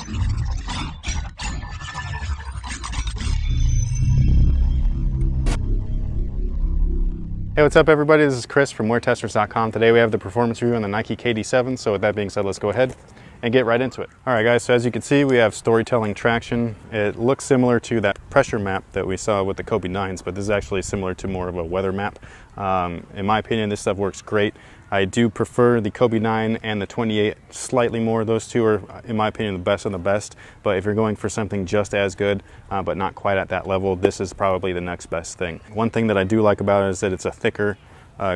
Hey, what's up everybody? This is Chris from WearTesters.com. Today we have the performance review on the Nike KD7. So with that being said, let's go ahead and get right into it. All right guys, so as you can see, we have storytelling traction. It looks similar to that pressure map that we saw with the Kobe 9s, but this is actually similar to more of a weather map. In my opinion, this stuff works great. I do prefer the Kobe 9 and the 28 slightly more. Those two are, in my opinion, the best of the best. But if you're going for something just as good, but not quite at that level, this is probably the next best thing. One thing that I do like about it is that it's a thicker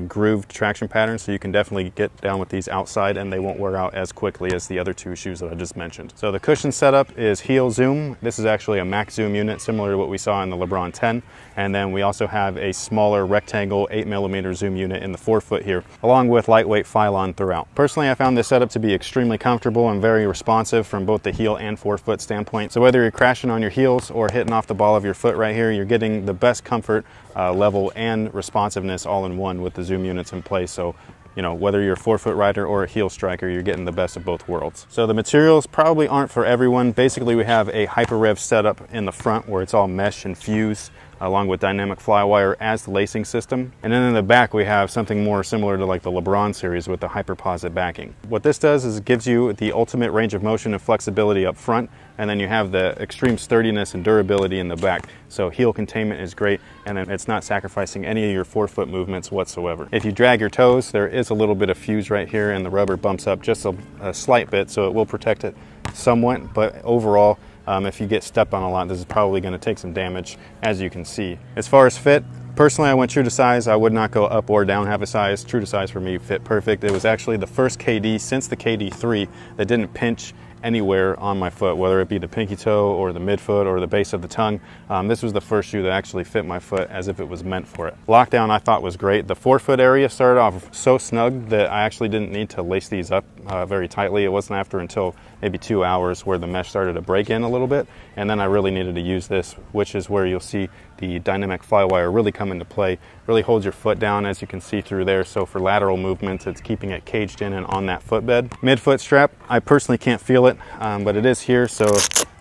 grooved traction pattern, so you can definitely get down with these outside and they won't wear out as quickly as the other two shoes that I just mentioned. So the cushion setup is heel zoom. This is actually a max zoom unit similar to what we saw in the LeBron 10, and then we also have a smaller rectangle 8mm zoom unit in the forefoot here, along with lightweight Phylon throughout. Personally, I found this setup to be extremely comfortable and very responsive from both the heel and forefoot standpoint. So whether you're crashing on your heels or hitting off the ball of your foot right here, you're getting the best comfort level and responsiveness all in one with the zoom units in place. So, you know, whether you're a forefoot rider or a heel striker, you're getting the best of both worlds. So the materials probably aren't for everyone. Basically, we have a Hyper Rev setup in the front where it's all mesh and fuse, along with dynamic flywire as the lacing system. And then in the back, we have something more similar to like the LeBron series with the Hyperposit backing. What this does is it gives you the ultimate range of motion and flexibility up front, and then you have the extreme sturdiness and durability in the back. So heel containment is great, and then it's not sacrificing any of your forefoot movements whatsoever. If you drag your toes, there is a little bit of fuse right here, and the rubber bumps up just a slight bit, so it will protect it somewhat, but overall, if you get stepped on a lot, this is probably going to take some damage, as you can see. As far as fit, personally I went true to size. I would not go up or down half a size. True to size for me fit perfect. It was actually the first KD since the KD3 that didn't pinch anywhere on my foot, whether it be the pinky toe or the midfoot or the base of the tongue. This was the first shoe that actually fit my foot as if it was meant for it. Lockdown I thought was great. The forefoot area started off so snug that I actually didn't need to lace these up very tightly. It wasn't after until maybe 2 hours where the mesh started to break in a little bit, and then I really needed to use this, which is where you'll see the dynamic flywire really come into play. Really holds your foot down, as you can see through there. So for lateral movements, it's keeping it caged in and on that footbed. Midfoot strap, I personally can't feel it, but it is here. So,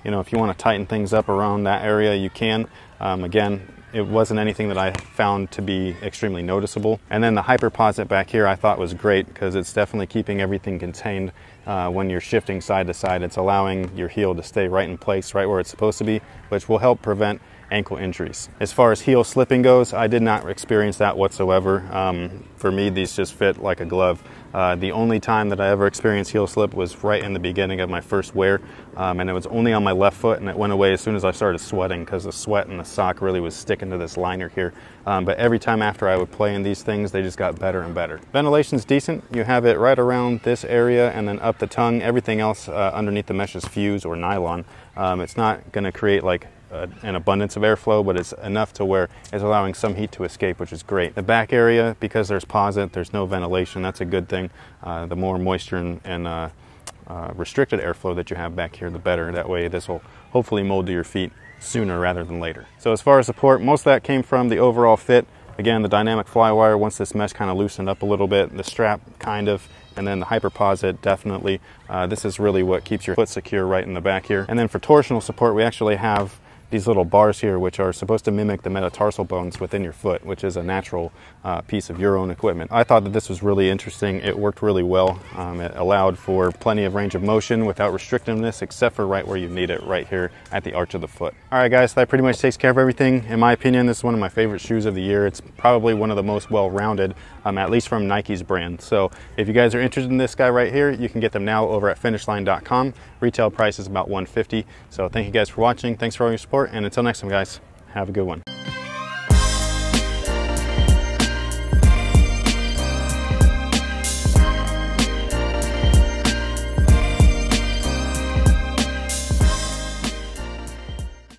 you know, if you want to tighten things up around that area, you can. Again, it wasn't anything that I found to be extremely noticeable. And then the Hyperposit back here I thought was great because it's definitely keeping everything contained when you're shifting side to side. It's allowing your heel to stay right in place, right where it's supposed to be, which will help prevent ankle injuries. As far as heel slipping goes, I did not experience that whatsoever. For me, these just fit like a glove. The only time that I ever experienced heel slip was right in the beginning of my first wear, and it was only on my left foot, and it went away as soon as I started sweating because the sweat and the sock really was sticking to this liner here. But every time after I would play in these things, they just got better and better. Ventilation's decent. You have it right around this area and then up the tongue. Everything else underneath the mesh is fuse or nylon. It's not going to create like an abundance of airflow, but it's enough to where it's allowing some heat to escape, which is great. The back area, because there's posit, there's no ventilation. That's a good thing. The more moisture and restricted airflow that you have back here, the better. That way this will hopefully mold to your feet sooner rather than later. So as far as support, most of that came from the overall fit. Again, the dynamic flywire, once this mesh kind of loosened up a little bit, the strap kind of, and then the Hyperposit definitely. This is really what keeps your foot secure right in the back here. And then for torsional support, we actually have these little bars here, which are supposed to mimic the metatarsal bones within your foot, which is a natural piece of your own equipment. I thought that this was really interesting. It worked really well. It allowed for plenty of range of motion without restrictiveness, except for right where you need it, right here at the arch of the foot. All right, guys, that pretty much takes care of everything. In my opinion, this is one of my favorite shoes of the year. It's probably one of the most well-rounded, at least from Nike's brand. So if you guys are interested in this guy right here, you can get them now over at finishline.com. Retail price is about $150. So thank you guys for watching. Thanks for all your support. And until next time, guys, have a good one.